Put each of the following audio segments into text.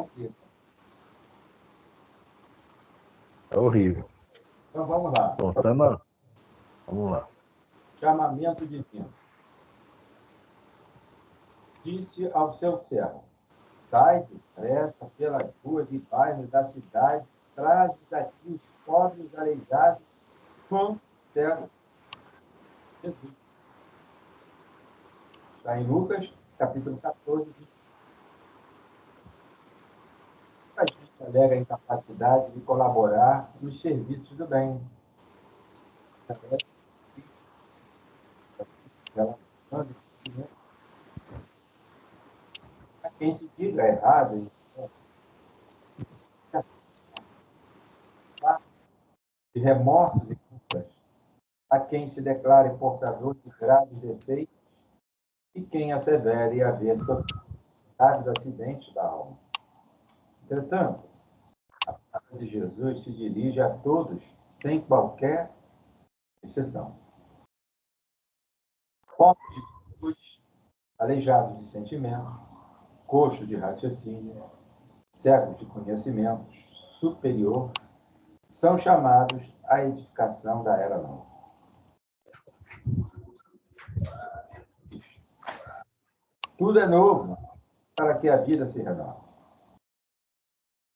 complica. É horrível. Então vamos lá. Bom, vamos lá. Chamamento divino. Disse ao seu servo: sai depressa pelas ruas e bairros da cidade, trazes aqui os pobres, aleijados, com cego. Jesus. Está em Lucas, capítulo 14. A gente alega a incapacidade de colaborar nos serviços do bem. A quem se diga errado, de remorsos e culpas, a quem se declare portador de graves defeitos e quem assevere haver sofrido graves acidentes da alma. Entretanto, a palavra de Jesus se dirige a todos, sem qualquer exceção. Pobres de virtude, aleijados de sentimento, coxos de raciocínio, cegos de conhecimento superior, são chamados à edificação da era nova. Tudo é novo para que a vida se renove.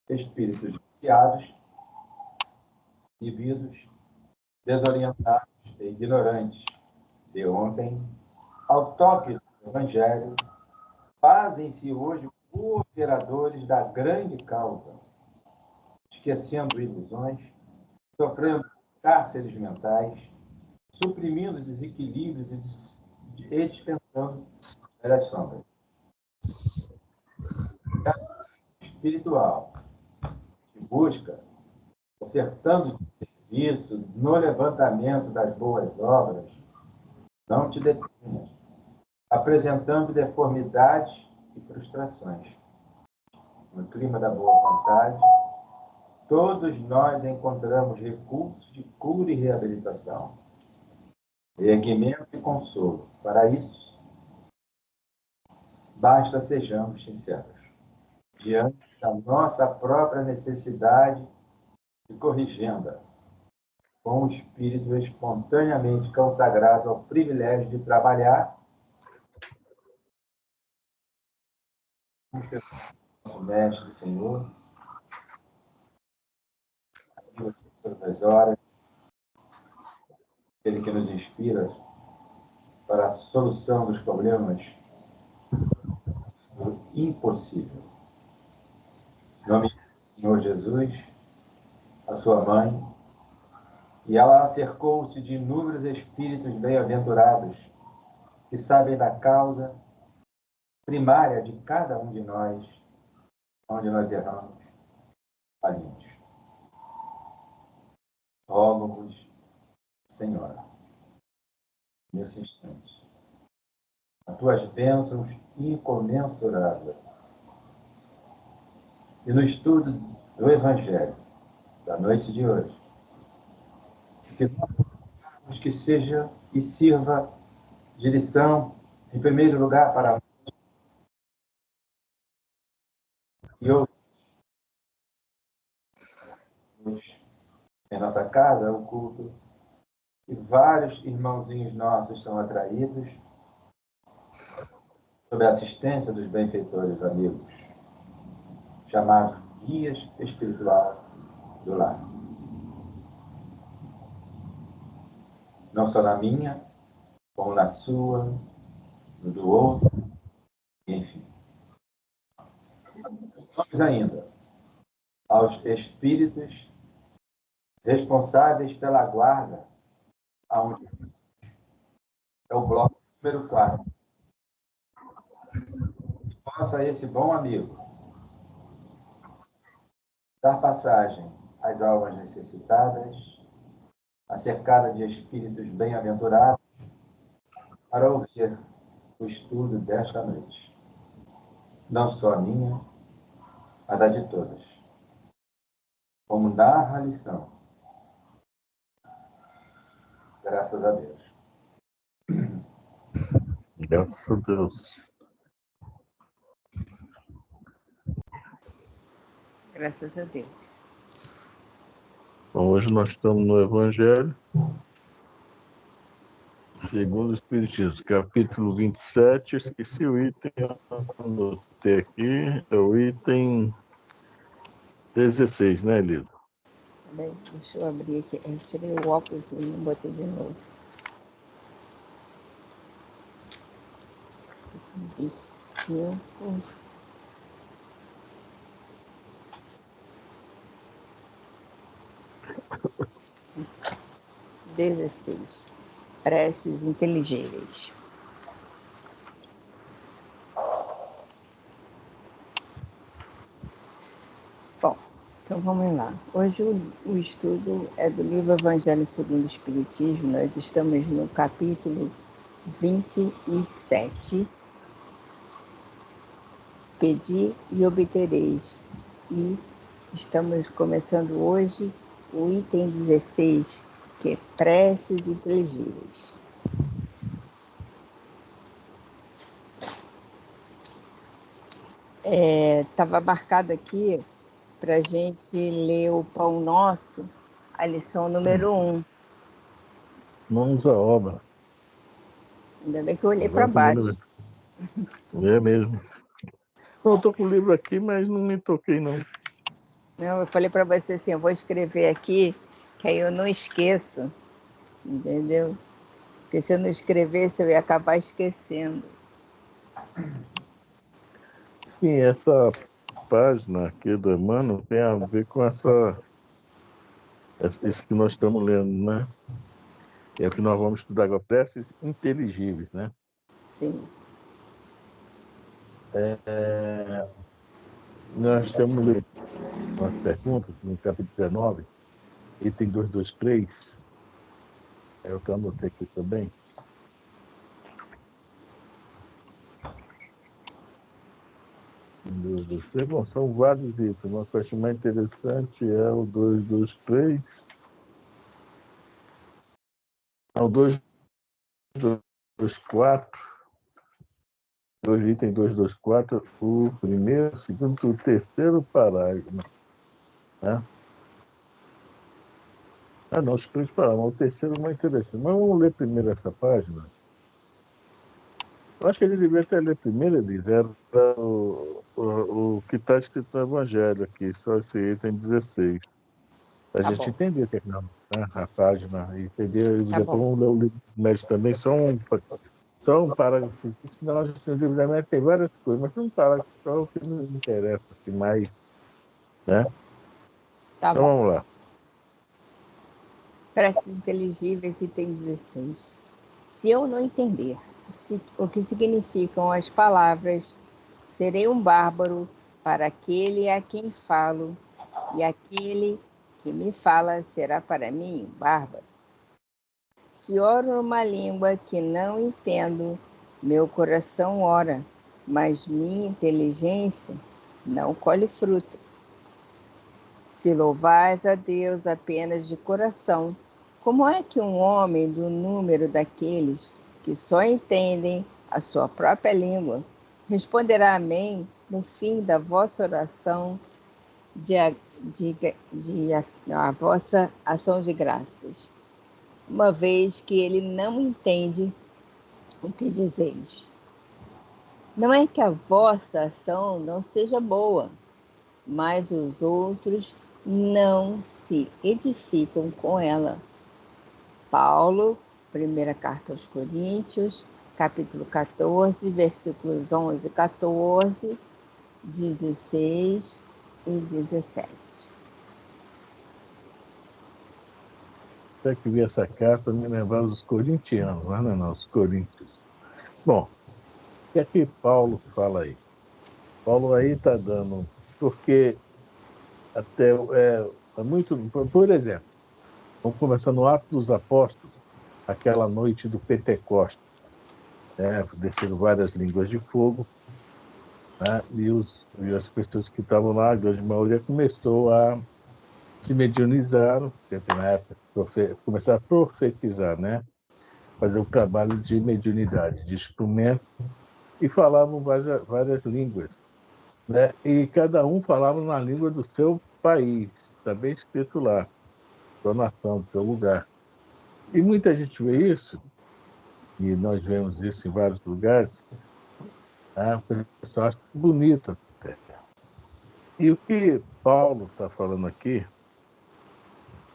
Espíritos viciados, indivíduos desorientados e ignorantes de ontem, ao toque do Evangelho, fazem-se hoje cooperadores da grande causa, esquecendo ilusões, sofrendo cárceres mentais, suprimindo desequilíbrios e dispensando as sombras. Espiritual, que busca, ofertando serviço no levantamento das boas obras, não te detenhas, apresentando deformidades e frustrações. No clima da boa vontade, todos nós encontramos recursos de cura e reabilitação, erguimento e consolo. Para isso, basta sejamos sinceros, diante da nossa própria necessidade de corrigenda, com o espírito espontaneamente consagrado ao privilégio de trabalhar, nosso Mestre, Senhor, todas as horas, Ele que nos inspira para a solução dos problemas do impossível. Em nome do Senhor Jesus, a sua mãe, e ela cercou-se de inúmeros espíritos bem-aventurados que sabem da causa primária de cada um de nós, onde nós erramos, falhamos. Rogo-vos, Senhora, nesse instante, as tuas bênçãos incomensuráveis, e no estudo do Evangelho da noite de hoje, que seja e sirva de lição, em primeiro lugar, para e outros em nossa casa, o culto, e vários irmãozinhos nossos são atraídos sob a assistência dos benfeitores amigos, chamados guias espiritual do lar. Não só na minha, como na sua, no do outro, enfim. Vamos ainda aos espíritos responsáveis pela guarda, aonde é o bloco número 4. Possa esse bom amigo dar passagem às almas necessitadas, acercada de espíritos bem-aventurados, para ouvir o estudo desta noite. Não só a minha, mas a de todas. Como narra a lição. Graças a Deus. Graças a Deus. Graças a Deus. Bom, hoje nós estamos no Evangelho, segundo o Espiritismo, capítulo 27. Esqueci o item, anotei aqui, é o item 16, né, Elida? Peraí, deixa eu abrir aqui. Eu tirei o óculos e não botei de novo. 25. 16. Preces inteligíveis. Bom, então vamos lá. Hoje o estudo é do livro Evangelho segundo o Espiritismo. Nós estamos no capítulo 27. Pedi e obtereis. E estamos começando hoje o item 16, que é preces inteligíveis. Estava marcado aqui para a gente ler o Pão Nosso, a lição número 1. Mãos à obra. Ainda bem que eu olhei para Agora baixo. É mesmo. Não, eu estou com o livro aqui, mas não me toquei, não. Não, eu falei para você assim, eu vou escrever aqui, que aí eu não esqueço, entendeu? Porque se eu não escrevesse, eu ia acabar esquecendo. Sim, essa página aqui do Emmanuel tem a ver com isso que nós estamos lendo, né? É o que nós vamos estudar agora, preces inteligíveis, né? Sim. Nós estamos lendo umas perguntas no capítulo 19, item 223. Eu que anotei aqui também. Bom, são vários itens, mas o que eu acho mais interessante é o 223. O 224. Hoje, item 224, o primeiro, o segundo, o terceiro parágrafo. Né? Não, os três parágrafos, o terceiro é mais interessante. Mas vamos ler primeiro essa página. Eu acho que ele devia até ler primeiro, Elis, era o que está escrito no Evangelho aqui, só esse item 16. Para a gente entender o que é né? A página, e entender, depois vamos ler o livro do médico também, só um parágrafo, senão a gente no livro da médica tem várias coisas, mas um parágrafo só é o que nos interessa, assim, mais, né? Então vamos lá. Preces inteligíveis, item 16. Se eu não entender o que significam as palavras, serei um bárbaro para aquele a quem falo, e aquele que me fala será para mim um bárbaro. Se oro numa língua que não entendo, meu coração ora, mas minha inteligência não colhe fruto. Se louvais a Deus apenas de coração, como é que um homem do número daqueles que só entendem a sua própria língua responderá amém no fim da vossa oração a vossa ação de graças, uma vez que ele não entende o que dizeis? Não é que a vossa ação não seja boa, mas os outros não se edificam com ela. Paulo, primeira carta aos Coríntios, capítulo 14, versículos 11 e 14, 16 e 17. Até que vi essa carta, me lembrava dos corintianos, lá não, os coríntios. Bom, o que é que Paulo fala aí? Paulo aí está dando, porque até é muito, por exemplo, vamos começar no Atos dos Apóstolos, aquela noite do Pentecostes, né? Desceram várias línguas de fogo, né? E as pessoas que estavam lá, a grande maioria começou a se medianizar, na época, começar a profetizar, né? Fazer o trabalho de mediunidade, de instrumento, e falavam várias línguas. né? E cada um falava na língua do seu país, está bem escrito lá, sua nação, seu lugar. E muita gente vê isso, e nós vemos isso em vários lugares, tá? O pessoal acha bonito até. E o que Paulo está falando aqui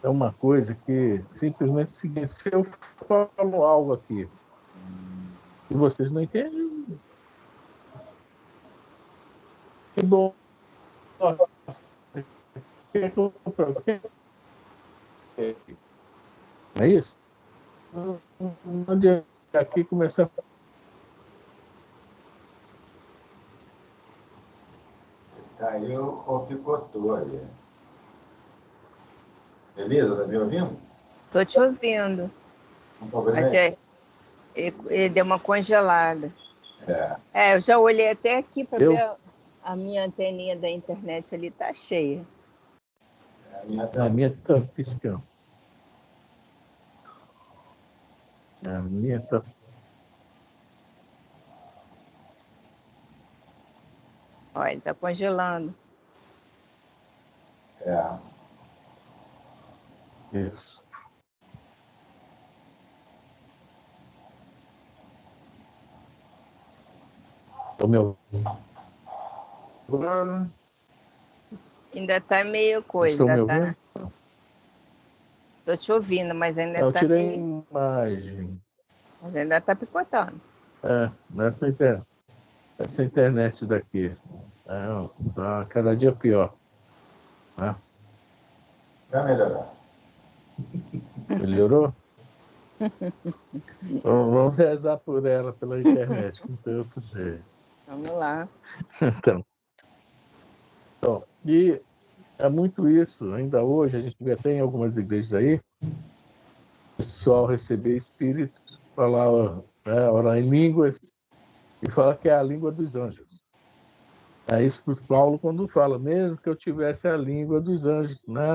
é uma coisa que simplesmente é o seguinte: se eu falo algo aqui e vocês não entendem, que bom. Quer que eu- Não é isso? Não adianta aqui começar. Caiu ou picotou ali. Beleza? Tá me ouvindo? Estou te ouvindo. Um problema Mas aí? ele deu uma congelada. É. Eu já olhei até aqui para Eu, ver a minha anteninha da internet ali tá cheia. A minha a tá. minha está piscando. A minha está. Olha, ele tá congelando. É. Isso. Estou me ouvindo. Agora, Ainda tá meio coisa, estão me ainda ouvindo? tá. Tô te ouvindo, mas ainda Eu tá tirei a meio. imagem. Mas ainda tá picotando. Essa internet daqui. Tá cada dia pior. Né? Vai melhorar. Melhorou? Vamos rezar por ela pela internet, que não tem outro jeito. Vamos lá. E é muito isso. Ainda hoje, a gente vê até em algumas igrejas aí, o pessoal receber espíritos, falar, né, orar em línguas, e fala que é a língua dos anjos. É isso que Paulo quando fala, mesmo que eu tivesse a língua dos anjos, né?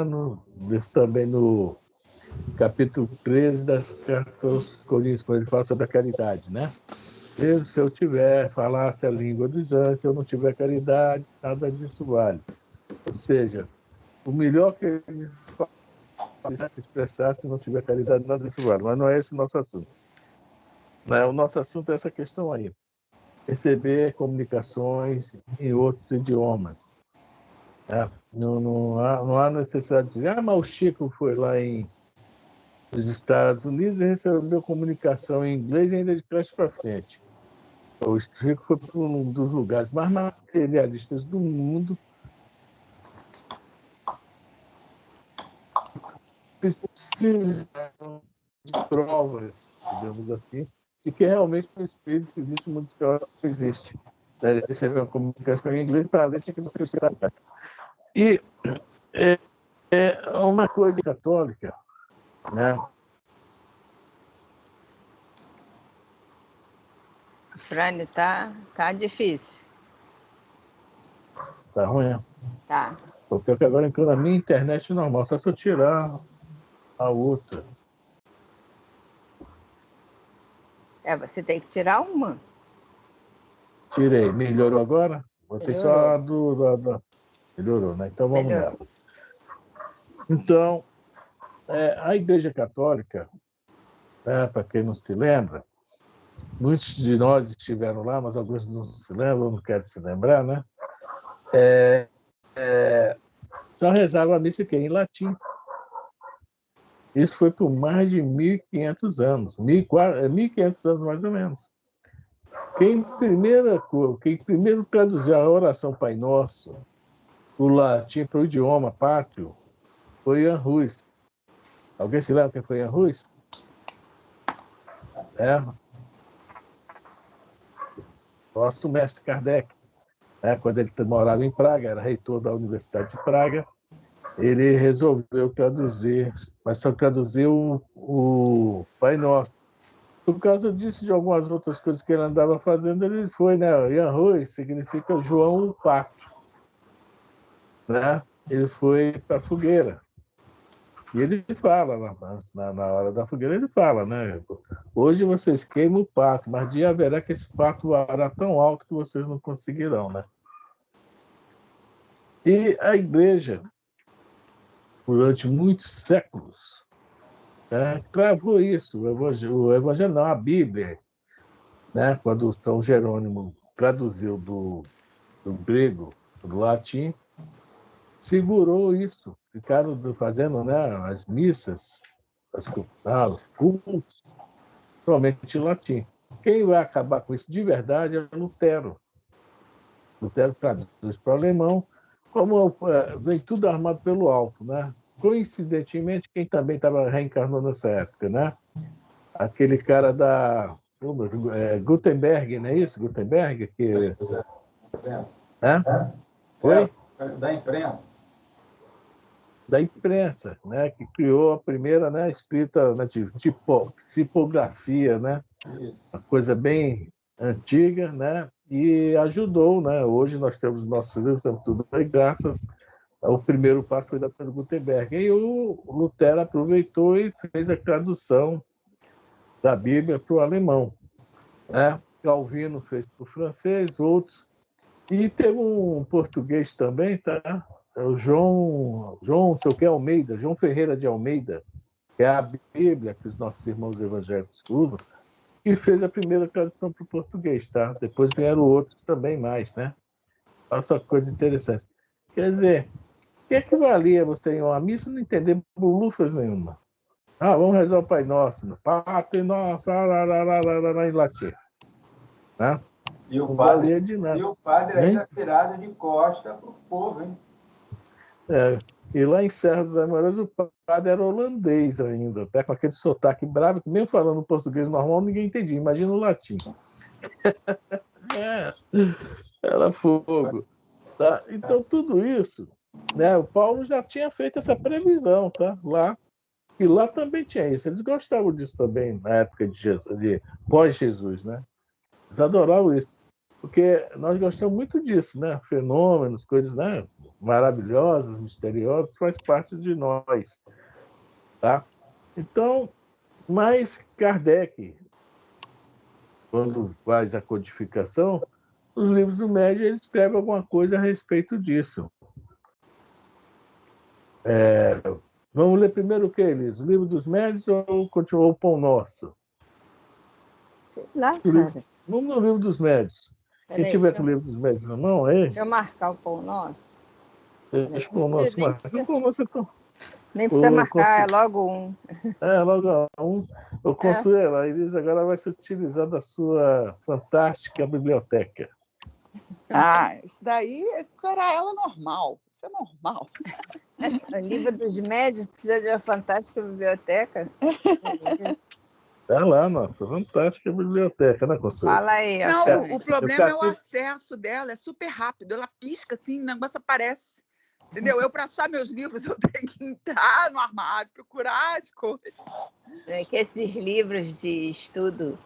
Também no capítulo 13 das cartas aos Coríntios, quando ele fala sobre a caridade, né? Mesmo se eu falasse a língua dos anjos, se eu não tiver caridade, nada disso vale. Ou seja, o melhor que ele se expressar, se não tiver caridade, nada disso vale. Mas não é esse o nosso assunto. Né? O nosso assunto é essa questão aí. Receber comunicações em outros idiomas. Não há necessidade de dizer, mas o Chico foi lá nos Estados Unidos e recebeu comunicação em inglês e ainda de trás para frente. O Chico foi para um dos lugares mais materialistas do mundo, precisaram de provas, digamos assim, de que realmente o espírito existe, o mundo espiritual existe. Ele recebeu a comunicação em inglês para além de que não precisa. E é, é uma coisa católica, né? Frane, tá difícil. Tá ruim, né? Tá. Porque agora entrou na minha internet normal, só se eu tirar a outra. Você tem que tirar uma. Tirei. Melhorou agora? Botei só Melhorou. a do. Melhorou, né? Então vamos Melhorou. nela. Então, a Igreja Católica, né, para quem não se lembra, muitos de nós estiveram lá, mas alguns não se lembram, não querem se lembrar, né? Só rezavam a missa que em latim. Isso foi por mais de 1.500 anos, 1.500 anos mais ou menos. Quem primeiro traduziu a oração Pai Nosso do latim para o idioma pátrio foi Ian Rus. Alguém se lembra quem foi Ian Rus? Nosso mestre Kardec. Quando ele morava em Praga, era reitor da Universidade de Praga, ele resolveu traduzir, mas só traduziu o Pai Nosso. Por causa disso, de algumas outras coisas que ele andava fazendo, ele foi, né? Ian Rus significa João o Pátrio, né? Ele foi para a fogueira. E ele fala, na hora da fogueira, ele fala, né? Hoje vocês queimam o pato, mas dia haverá que esse pato voará tão alto que vocês não conseguirão, né? E a igreja, durante muitos séculos, cravou isso. O evangelho não, a Bíblia, né? Quando São Jerônimo traduziu do grego para o latim, segurou isso. Ficaram fazendo, né, as missas, os cultos, somente em latim. Quem vai acabar com isso de verdade é Lutero. Lutero traduz para o alemão, como vem tudo armado pelo alto, né? Coincidentemente, quem também estava reencarnando nessa época, né? Aquele cara da Gutenberg, não é isso? Gutenberg? Que, Oi? Da imprensa. Da imprensa, né? Que criou a primeira, né, escrita, né, tipografia, né? Isso. Uma coisa bem antiga, né? E ajudou, né? Hoje nós temos nossos livros, temos tudo aí, graças ao primeiro passo foi da Pedro Gutenberg. E o Lutero aproveitou e fez a tradução da Bíblia para o alemão, né? Calvino fez para o francês, outros. E teve um português também, tá? É o João, não sei o que, Almeida, João Ferreira de Almeida, que é a Bíblia que os nossos irmãos evangélicos usam, e fez a primeira tradução para o português, tá? Depois vieram outros também mais, né? Olha só que coisa interessante. Quer dizer, o que é que valia você ir a uma missa e não entender bolufas nenhuma? Ah, vamos rezar o Pai Nosso, né? Pátria Nossa, em latim, né? E o Não padre, valia de nada. Hein? ainda virado de costa para o povo, hein? É, e lá em Serra dos Amoreiros o padre era holandês ainda, até com aquele sotaque bravo, que mesmo falando português normal ninguém entendia, imagina o latim. É, era fogo. Tá? Então, tudo isso, né, o Paulo já tinha feito essa previsão, tá? Lá, e lá também tinha isso. Eles gostavam disso também na época de Jesus, de pós-Jesus, né? Eles adoravam isso, porque nós gostamos muito disso, né? Fenômenos, coisas, né, maravilhosas, misteriosas, faz parte de nós, tá? Então, mas Kardec, quando faz a codificação, os livros do médio ele escreve alguma coisa a respeito disso. Vamos ler primeiro o que, Elis? O livro dos médios ou continuou o Pão Nosso? Sei lá, cara. Vamos no livro dos médios. Quem Peraí, tiver com o livro dos médios na mão, aí, deixa eu marcar o pão nosso. deixa o Pão Nosso Nem marcar. O precisa, Pão Nosso nem precisa marcar, é logo um. logo um. O É. Consuelo, a Elis agora vai se utilizar da sua fantástica biblioteca. Ah, isso era ela normal. Isso é normal. O livro dos médios precisa de uma fantástica biblioteca. Tá lá, nossa fantástica biblioteca, né, Consuelo? Fala aí, Não, Alfredo. o problema é o acesso dela, é super rápido. Ela pisca assim, o negócio aparece. Entendeu? Eu, para achar meus livros, eu tenho que entrar no armário, procurar as coisas. É que esses livros de estudo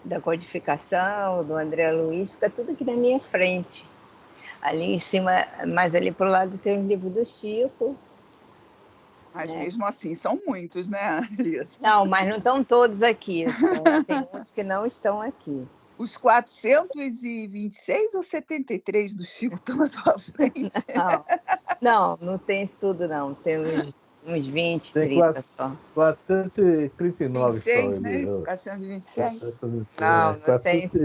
da codificação, do André Luiz, fica tudo aqui na minha frente. Ali em cima, mas ali para o lado tem um livro do Chico. Mas mesmo assim, são muitos, né, Elisa? Não, mas não estão todos aqui. Tem uns que não estão aqui. Os 426 ou 73 do Chico estão na tua frente? Não tem isso tudo, não. Tem uns 20, tem 30 só. 439 26, só. né? 427? Não tem isso.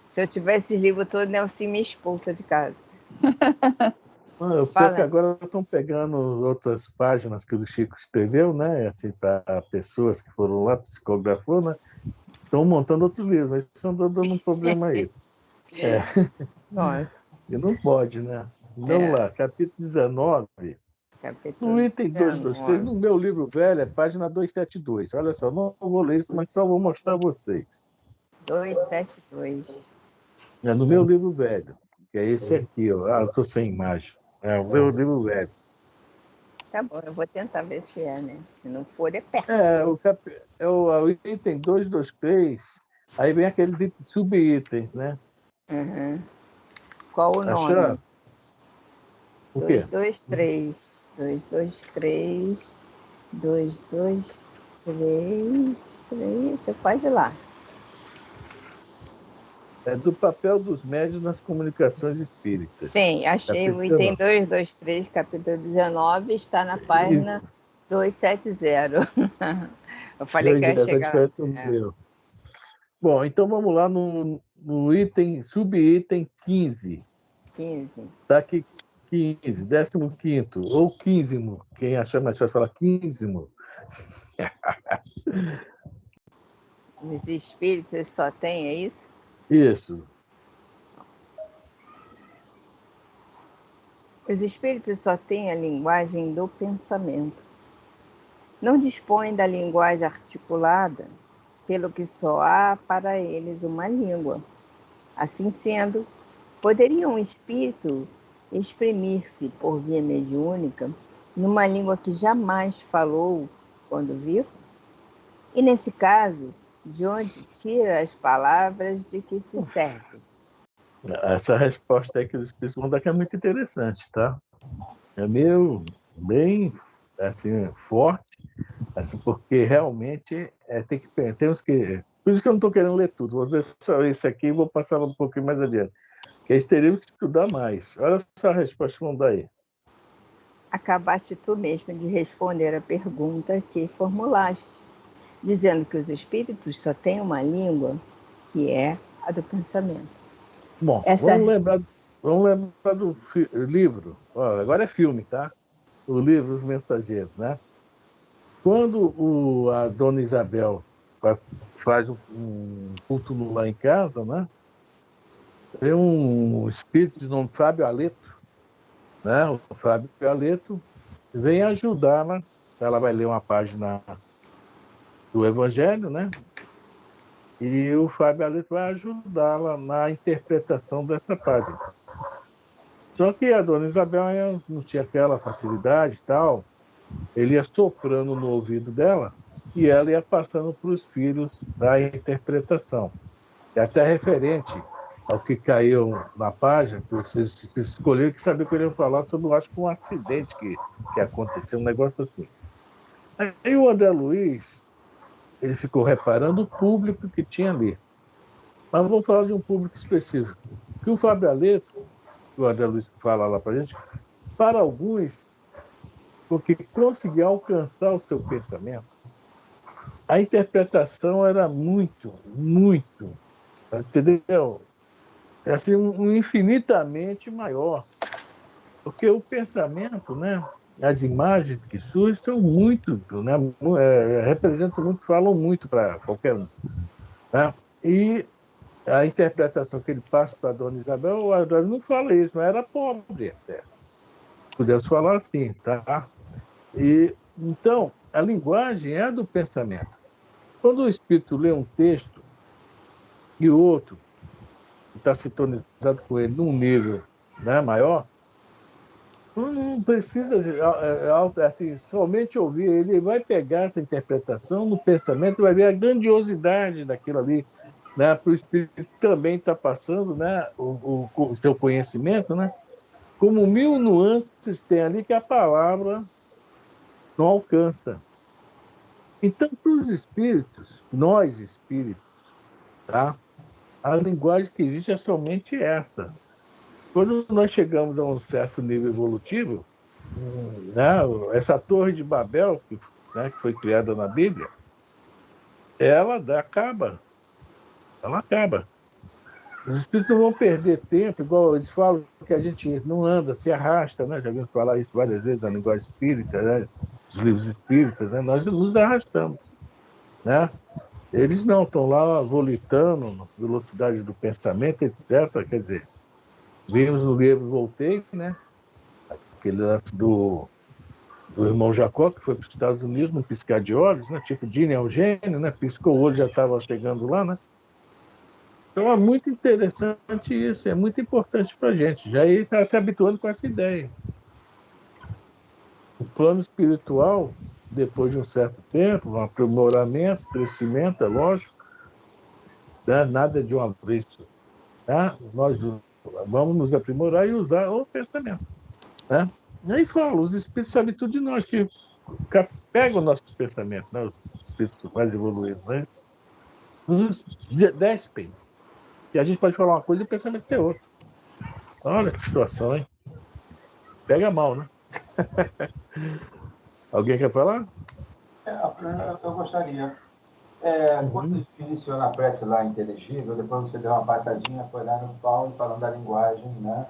Se eu tivesse esse livro todo, Nelson me expulsa de casa. Porque agora estão pegando outras páginas que o Chico escreveu, né? Assim, para pessoas que foram lá, psicografou, né? Estão montando outros livros, mas estão dando um problema aí. Nossa. E não pode, né? Vamos lá, capítulo 19. No item 223, no meu livro velho, é página 272. Olha só, não vou ler isso, mas só vou mostrar a vocês. 272. É no meu livro velho, que é esse aqui, ó. Eu estou sem imagem. É o meu livro velho. Tá bom, eu vou tentar ver se é, né? Se não for, é perto. O item 223, aí vem aqueles sub-itens, né? Uhum. Qual o Achou? nome? O quê? 223. 223. 223. Peraí, tô quase lá. É do papel dos médios nas comunicações espíritas. Tem, achei o Capítulo item 223, capítulo 19, está na página 270. Eu falei que ia chegar lá. Bom, então vamos lá no item, subitem 15. 15. Está aqui 15, 15º, ou 15º, quem achar mais fácil falar 15º. Os espíritos só têm, é isso? Isso. Os espíritos só têm a linguagem do pensamento. Não dispõem da linguagem articulada, pelo que só há para eles uma língua. Assim sendo, poderia um espírito exprimir-se por via mediúnica numa língua que jamais falou quando vivo? E nesse caso, de onde tira as palavras de que se serve? Essa resposta aí que os espíritos vão dar que é muito interessante, tá? É meio bem assim, forte, assim, porque realmente temos que. Por isso que eu não estou querendo ler tudo, vou ver só isso aqui e vou passar um pouquinho mais adiante. Que eles teriam que estudar mais. Olha só a resposta que vão dar aí. Acabaste tu mesmo de responder a pergunta que formulaste, dizendo que os espíritos só têm uma língua, que é a do pensamento. Bom, vamos lembrar do livro. Ó, agora é filme, tá? O livro Os Mensageiros, né? Quando a dona Isabel faz um culto lá em casa, né? Tem um espírito de nome Fábio Aleto, né? O Fábio Aleto vem ajudá-la. Ela vai ler uma página do Evangelho, né? E o Fábio Aleto vai ajudá-la na interpretação dessa página. Só que a dona Isabel não tinha aquela facilidade e tal. Ele ia soprando no ouvido dela e ela ia passando para os filhos da interpretação. É até referente ao que caiu na página, que vocês escolheram, que sabiam que eu ia falar sobre, eu acho que um acidente que aconteceu, um negócio assim. Aí o André Luiz, ele ficou reparando o público que tinha ali. Mas vamos falar de um público específico. Que o Fábio Aleto, que o André Luiz fala lá para a gente, para alguns, porque conseguia alcançar o seu pensamento, a interpretação era muito, muito, entendeu? É assim, infinitamente maior. Porque o pensamento, né? As imagens que surgem são muito, né? Representam muito, falam muito para qualquer um. Né? E a interpretação que ele passa para a dona Isabel, o Adão não fala isso, mas era pobre até. Podemos falar assim, tá? E, então, a linguagem é do pensamento. Quando o espírito lê um texto e o outro está sintonizado com ele num nível, né, maior, não precisa assim, somente ouvir. Ele vai pegar essa interpretação no pensamento e vai ver a grandiosidade daquilo ali, né, para o espírito também está passando, né, o seu conhecimento, né, como 1000 nuances tem ali que a palavra não alcança. Então, para os espíritos, nós espíritos, tá? A linguagem que existe é somente essa. Quando nós chegamos a um certo nível evolutivo, né, essa torre de Babel, né, que foi criada na Bíblia, ela acaba. Ela acaba. Os espíritos não vão perder tempo, igual eles falam que a gente não anda, se arrasta, né? Já vimos falar isso várias vezes na linguagem espírita, né? Os livros espíritas, né? Nós nos arrastamos, né? Eles não estão lá volitando, velocidade do pensamento, etc. Quer dizer, vimos no livro Voltei, né? Aquele lance do irmão Jacó, que foi para os Estados Unidos, num piscar de olhos, né? Tipo Dini é um gênio, né? Piscou o olho, já estava chegando lá, né? Então é muito interessante isso, é muito importante para a gente. Já está se habituando com essa ideia. O plano espiritual, depois de um certo tempo, um aprimoramento, crescimento, é lógico, né? Nada de uma vez. Tá? Nós vamos nos aprimorar e usar o pensamento. Né? E aí fala, os espíritos sabem tudo de nós, que pegam o nosso pensamento, né? Os espíritos mais evoluídos, né? Nos despem. E a gente pode falar uma coisa e o pensamento ser outra. Olha que situação, hein? Pega mal, né? Alguém quer falar? Eu gostaria. Quando Uhum. iniciou na prece lá inteligível, depois você deu uma patadinha, foi lá no Paulo falando da linguagem, né?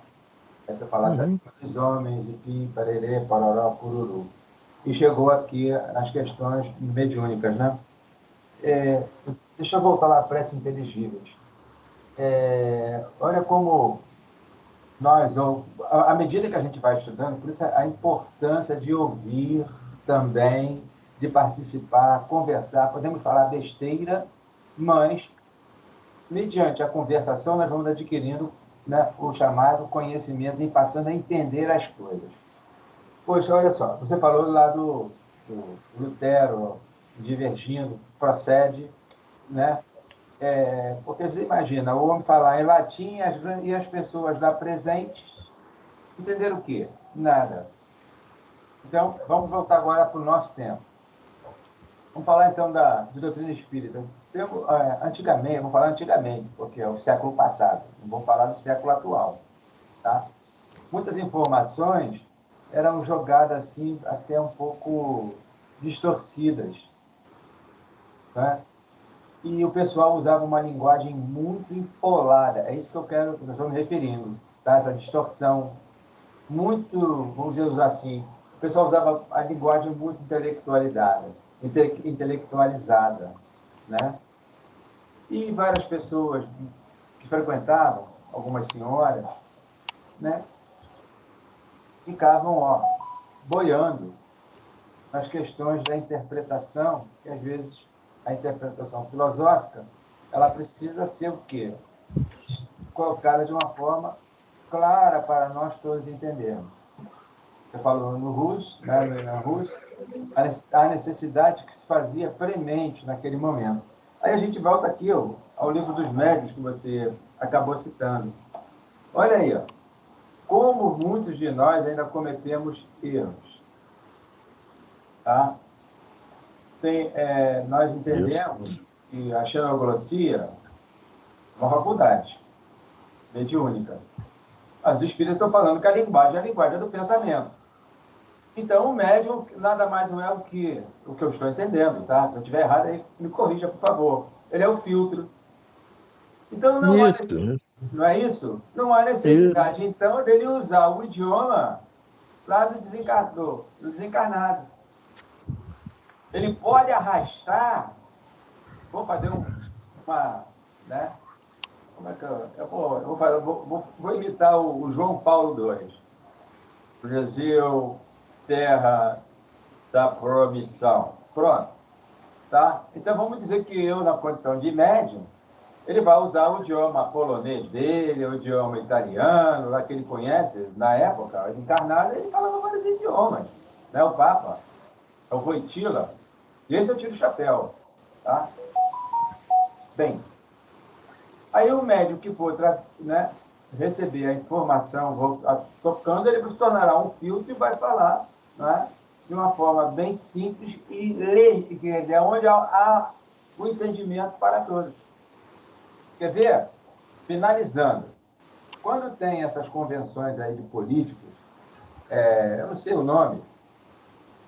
Essa falácia Uhum. dos homens, de pi, parerê, pororó, cururu. E chegou aqui nas questões mediúnicas, né? Deixa eu voltar lá à prece inteligíveis. Olha como nós, à medida que a gente vai estudando, por isso a importância de ouvir também, de participar, conversar. Podemos falar besteira, mas mediante a conversação, nós vamos adquirindo, né, o chamado conhecimento e passando a entender as coisas. Poxa, olha só, você falou lá do Lutero divergindo, procede, né? Porque você imagina, o homem falar em latim e as pessoas lá presentes entenderam o quê? Nada. Então, vamos voltar agora para o nosso tempo. Vamos falar então de doutrina espírita. Antigamente, vou falar antigamente, porque é o século passado, não vou falar do século atual. Tá? Muitas informações eram jogadas assim, até um pouco distorcidas. Né? E o pessoal usava uma linguagem muito empolada. É isso que eu estou me referindo. Tá? Essa distorção, muito, vamos dizer assim, o pessoal usava a linguagem muito intelectualizada, né? E várias pessoas que frequentavam, algumas senhoras, né, ficavam, boiando nas questões da interpretação, que às vezes a interpretação filosófica, ela precisa ser o quê? Colocada de uma forma clara para nós todos entendermos. Você falou no Rus, né, na Rus, a necessidade que se fazia premente naquele momento. Aí a gente volta aqui ao livro dos médiuns que você acabou citando. Olha aí, como muitos de nós ainda cometemos erros. Tá? Nós entendemos que a xenoglossia é uma faculdade mediúnica. Mas os espíritos estão falando que a linguagem é do pensamento. Então, o médium nada mais não é o que eu estou entendendo, tá? Se eu estiver errado, aí me corrija, por favor. Ele é o filtro. Então, Isso, não é isso? Não há isso. necessidade, então, dele usar o idioma lá do desencarnado. Ele pode arrastar, vou fazer uma, né? Como é que vou imitar o João Paulo II. Brasil, terra da promissão. Pronto. Tá? Então, vamos dizer que eu, na condição de médium, ele vai usar o idioma polonês dele, o idioma italiano, lá que ele conhece, na época, encarnado, ele falava vários idiomas. Né? O Papa, o Wojtyla. E esse eu tiro o chapéu. Tá? Bem, aí o médium que for, né, receber a informação, tocando, ele se tornará um filtro e vai falar, né, de uma forma bem simples e é onde há o entendimento para todos. Quer ver? Finalizando. Quando tem essas convenções aí de políticos, eu não sei o nome,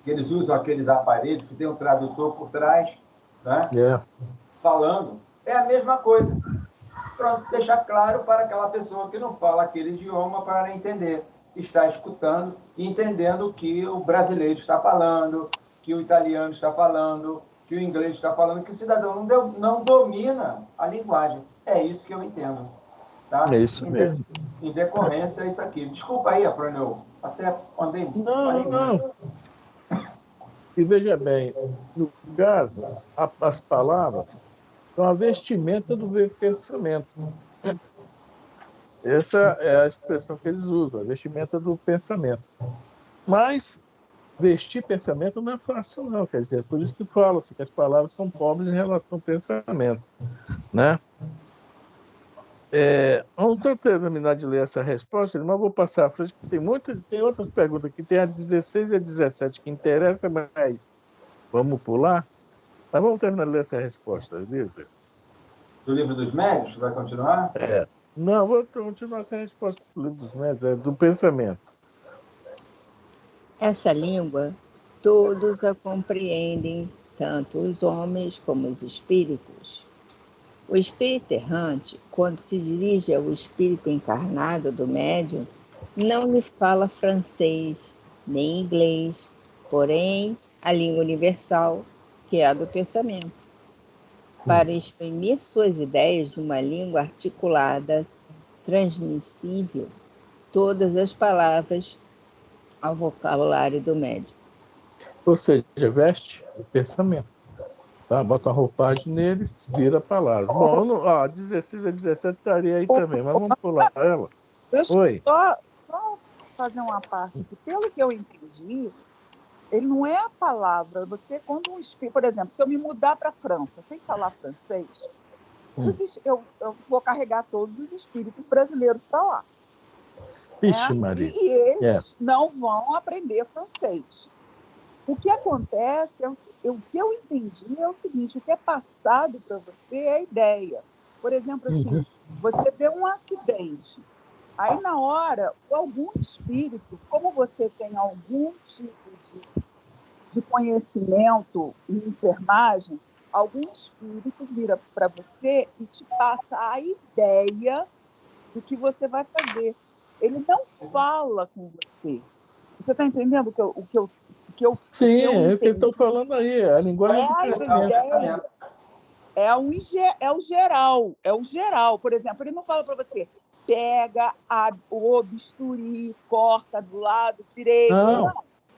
que eles usam aqueles aparelhos que tem um tradutor por trás, né, É. falando, é a mesma coisa. Para deixar claro para aquela pessoa que não fala aquele idioma para entender, está escutando e entendendo o que o brasileiro está falando, que o italiano está falando, que o inglês está falando, que o cidadão não domina a linguagem. É isso que eu entendo. Tá? É isso mesmo. Em decorrência, é isso aqui. Desculpa aí, Afrânio, eu até andei... Não, não. E veja bem, no caso, as palavras são a vestimenta do pensamento. Essa é a expressão que eles usam, a vestimenta do pensamento. Mas vestir pensamento não é fácil, não. Quer dizer, é por isso que fala-se que as palavras são pobres em relação ao pensamento, né? Vamos terminar de ler essa resposta, mas vou passar à frente, porque tem outras perguntas aqui, tem a 16 e a 17 que interessa, mas vamos pular. Mas vamos terminar de ler essa resposta, Elisa. Do Livro dos Médios? Vai continuar? É. Não, vou continuar essa resposta do Livro dos Médios, é do pensamento. Essa língua, todos a compreendem, tanto os homens como os espíritos. O espírito errante, quando se dirige ao espírito encarnado do médium, não lhe fala francês, nem inglês, porém a língua universal, que é a do pensamento, para exprimir suas ideias numa língua articulada, transmissível, todas as palavras ao vocabulário do médium. Ou seja, veste o pensamento. Tá? Bota a roupagem nele, vira a palavra. Bom, não, 16 a 17 estaria aí também, mas vamos pular ela. Deixa Oi. eu só fazer uma parte aqui. Pelo que eu entendi, ele não é a palavra. Você, quando um espírito, por exemplo, se eu me mudar para a França sem falar francês, eu vou carregar todos os espíritos brasileiros para lá. Vixe, Né? Maria. E eles não vão aprender francês. O que acontece, o que eu entendi é o seguinte: o que é passado para você é a ideia. Por exemplo, assim, você vê um acidente. Aí, na hora, algum espírito, como você tem algum tipo de conhecimento em enfermagem, algum espírito vira para você e te passa a ideia do que você vai fazer. Ele não fala com você. Você está entendendo o que eu Sim, é o que eu entendi? estou falando aí, a linguagem do pensamento. É o geral. Por exemplo, ele não fala para você, pega o bisturi, corta do lado direito. Não.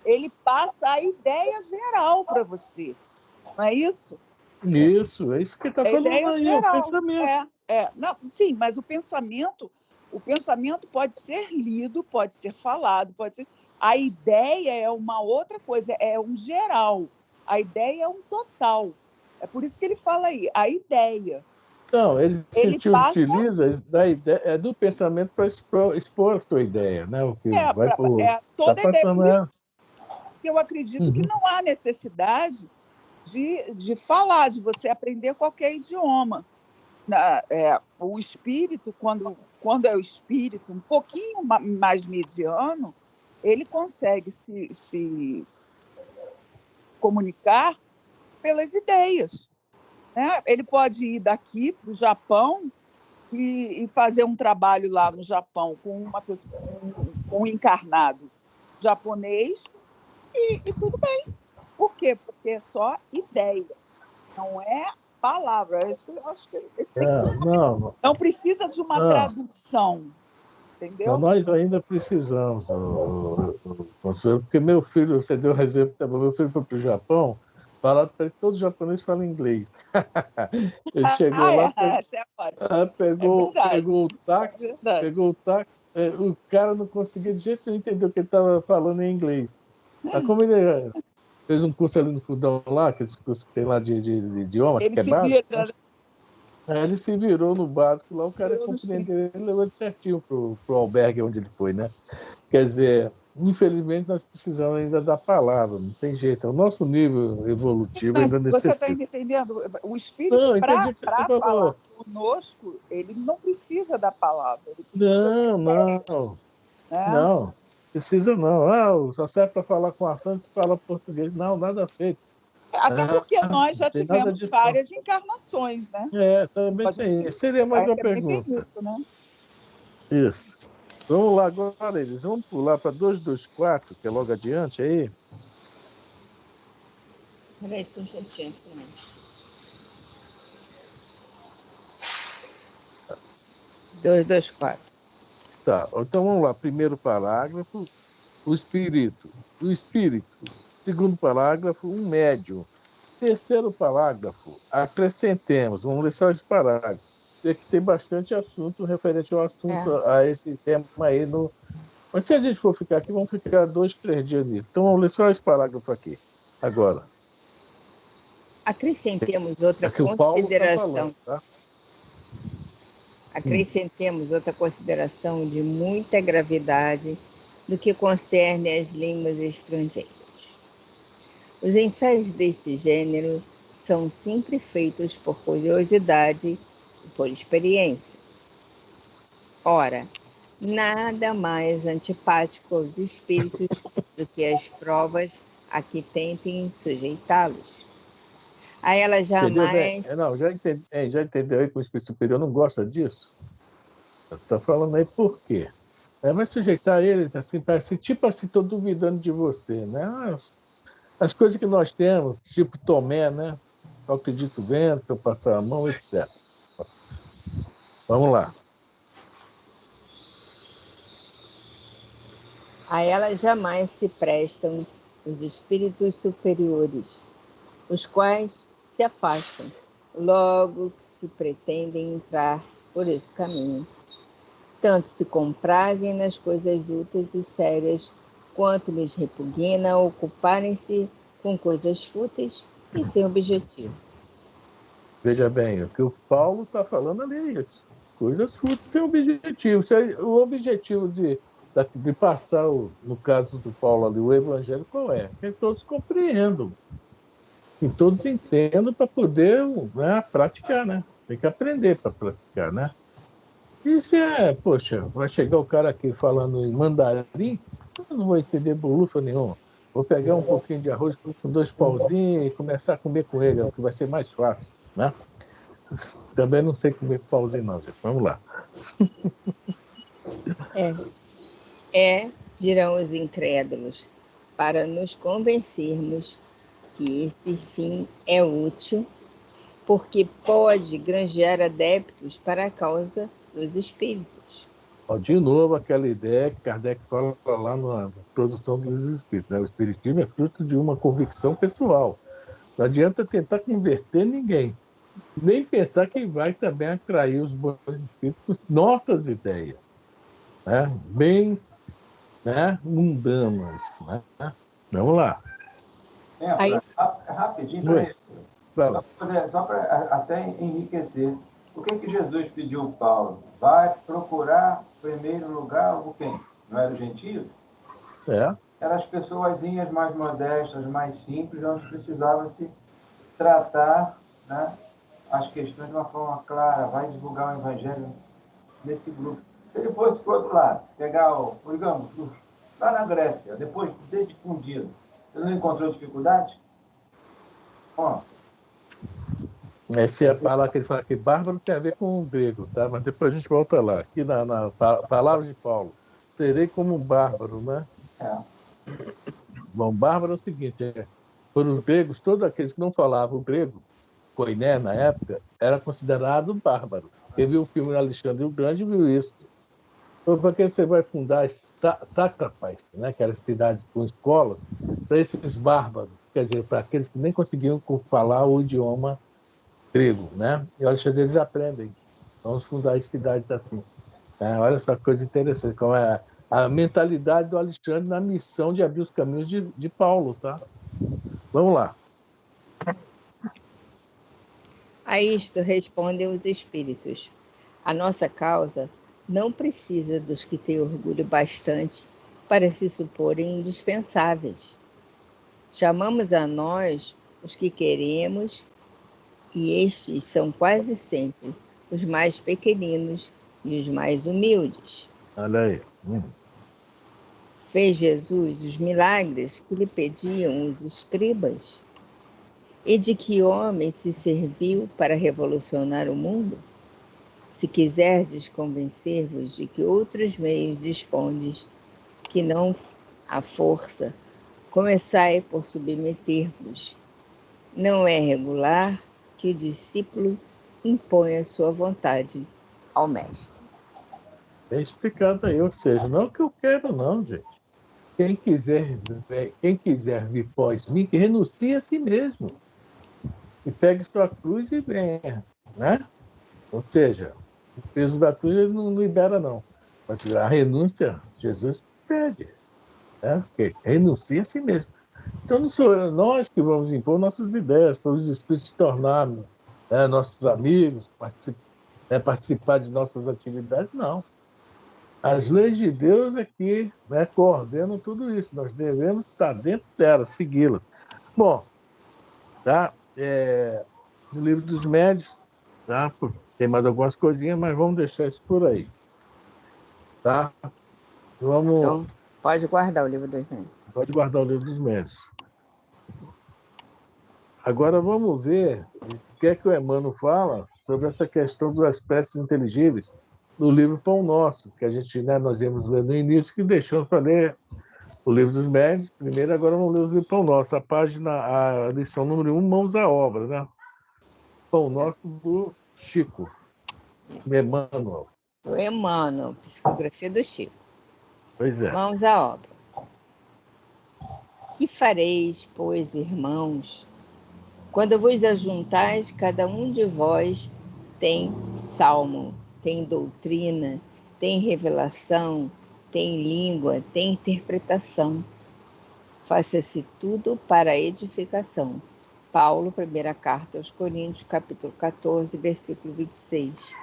Ele passa a ideia geral para você. Não é isso? Isso, é isso que está falando ideia aí, geral. é o pensamento. Não, sim, mas o pensamento pode ser lido, pode ser falado, pode ser... A ideia é uma outra coisa, é um geral. A ideia é um total. É por isso que ele fala aí, a ideia. Não, ele se passa... utiliza da ideia, do pensamento para expor a sua ideia, né? O que vai por... toda tá a ideia. passando, Por isso que eu acredito que não há necessidade de falar, de você aprender qualquer idioma. O espírito, quando é o espírito um pouquinho mais mediano, ele consegue se comunicar pelas ideias. Né? Ele pode ir daqui para o Japão e fazer um trabalho lá no Japão com uma pessoa, com um encarnado japonês e tudo bem. Por quê? Porque é só ideia, não é palavra. Eu acho que esse tem que ser não precisa de uma tradução, entendeu? Não, nós ainda precisamos, Consuelo, porque meu filho, você deu um exemplo, meu filho foi para o Japão, falaram para ele que todos os japoneses falam inglês. Ele chegou lá, pegou o táxi, o cara não conseguia de jeito nenhum entender o que ele estava falando em inglês. Mas como ele fez um curso ali no Fundão lá, que esse curso que tem lá de idiomas, ele que é se básico, vira, né? Ele se virou no básico lá, o cara compreendeu, ele levou ele certinho pro albergue onde ele foi, né? Quer dizer, infelizmente nós precisamos ainda da palavra, não tem jeito, o nosso nível evolutivo ainda necessita. Você está entendendo? O espírito, para falar conosco, ele não precisa da palavra, ele precisa da ideia. Não, precisa não. Só serve para falar com a França e falar português. Não, nada feito. Até porque nós já tivemos várias encarnações, né? Também tem. Seria mais uma pergunta. Tem isso, né? Isso. Vamos lá agora, eles. Vamos pular para 224, que é logo adiante aí. Peraí, só um instantinho. Dois, 4. Tá, então vamos lá. Primeiro parágrafo, o espírito. O espírito. Segundo parágrafo, um médium. Terceiro parágrafo, acrescentemos. Vamos ler só esse parágrafo. É que tem bastante assunto referente ao assunto, a esse tema aí. Mas se a gente for ficar aqui, vamos ficar 2, 3 dias nisso. Então vamos ler só esse parágrafo aqui, agora. Acrescentemos outra consideração. Tá? Acrescentemos outra consideração de muita gravidade no que concerne às línguas estrangeiras. Os ensaios deste gênero são sempre feitos por curiosidade por experiência. Ora, nada mais antipático aos espíritos do que as provas a que tentem sujeitá-los. A ela Entendeu bem? jamais... Não, já entendeu aí que o espírito superior não gosta disso? Está falando aí por quê? Vai sujeitar ele, assim, parece, tipo assim, estou duvidando de você, né? As coisas que nós temos, tipo Tomé, né? Eu acredito vendo, que eu passar a mão, etc. Vamos lá. A ela jamais se prestam os espíritos superiores, os quais se afastam, logo que se pretendem entrar por esse caminho. Tanto se comprazem nas coisas úteis e sérias, quanto lhes repugna ocuparem-se com coisas fúteis e sem objetivo. Veja bem, o que o Paulo está falando ali é isso. Coisas fúteis sem objetivo. O objetivo de passar, no caso do Paulo ali, o evangelho qual é? Que todos compreendam. E todos entendam para poder, né, praticar, né? Tem que aprender para praticar, né? Isso poxa, vai chegar o cara aqui falando em mandarim, eu não vou entender bolufa nenhuma. Vou pegar um pouquinho de arroz com 2 pauzinhos e começar a comer com ele, é o que vai ser mais fácil, né? Também não sei comer pauzinho não, gente. Vamos lá. Dirão os incrédulos, para nos convencermos que esse fim é útil, porque pode granjear adeptos para a causa dos espíritos. De novo, aquela ideia que Kardec fala lá na produção dos espíritos, né? O espiritismo é fruto de uma convicção pessoal. Não adianta tentar converter ninguém, nem pensar que vai também atrair os bons espíritos com nossas ideias, né? Bem, né, mundanas, né? Vamos lá. Aí, Rapidinho, Oi. só para até enriquecer. O que Jesus pediu ao Paulo? Vai procurar, em primeiro lugar, o quem? Não era o gentio? Eram as pessoas mais modestas, mais simples, onde precisava se tratar, né, as questões de uma forma clara. Vai divulgar o evangelho nesse grupo. Se ele fosse para o outro lado, pegar, digamos, lá na Grécia, depois de difundido, ele não encontrou dificuldade? Bom, Essa é a palavra que ele fala que bárbaro tem a ver com o grego, tá? Mas depois a gente volta lá. Aqui na palavra de Paulo, serei como um bárbaro, né? Bom, bárbaro é o seguinte, foram os gregos, todos aqueles que não falavam grego, koiné na época, era considerado bárbaro. Quem viu o filme Alexandre o Grande viu isso. Então, para que você vai fundar sátrapas, né, que eram cidades com escolas, para esses bárbaros, quer dizer, para aqueles que nem conseguiam falar o idioma grego, né? E Alexandre eles aprendem. Vamos fundar as cidades assim. Olha essa coisa interessante, como é a mentalidade do Alexandre na missão de abrir os caminhos de Paulo, tá? Vamos lá. a isto respondem os espíritos. A nossa causa não precisa dos que têm orgulho bastante para se suporem indispensáveis. Chamamos a nós os que queremos, e estes são quase sempre os mais pequeninos e os mais humildes. Olha aí. Fez Jesus os milagres que lhe pediam os escribas? E de que homem se serviu para revolucionar o mundo? Se quiserdes convencer-vos de que outros meios dispondes, que não a força, começai por submeter-vos. Não é regular que o discípulo imponha sua vontade ao mestre. É explicado aí, ou seja, não é o que eu quero, não, gente. Quem quiser vir pós mim, que renuncie a si mesmo. E pegue sua cruz e venha, né? Ou seja, o peso da cruz ele não libera, não. Mas a renúncia, Jesus pede, né? Porque renuncia a si mesmo. Então não sou nós que vamos impor nossas ideias para os espíritos se tornarem, né, nossos amigos, participar de nossas atividades, não. As leis de Deus é que, né, coordenam tudo isso. Nós devemos estar dentro delas, segui-las. Bom, tá? No livro dos médiuns, tá? Tem mais algumas coisinhas, mas vamos deixar isso por aí, tá? Vamos, Então, pode guardar o livro dos médios. pode guardar o livro dos médios. Agora vamos ver o que é que o Emmanuel fala sobre essa questão das espécies inteligíveis no livro Pão Nosso, que a gente, né, nós íamos ler no início, que deixamos para ler o livro dos médios primeiro, agora vamos ler o livro Pão Nosso, a lição número 1, Mãos à Obra, né? Pão Nosso do Chico, Emmanuel. O Emmanuel, psicografia do Chico. Pois é. Mãos à obra. Que fareis, pois, irmãos, quando vos ajuntais, cada um de vós tem salmo, tem doutrina, tem revelação, tem língua, tem interpretação. Faça-se tudo para a edificação. Paulo, primeira carta aos Coríntios, capítulo 14, versículo 26.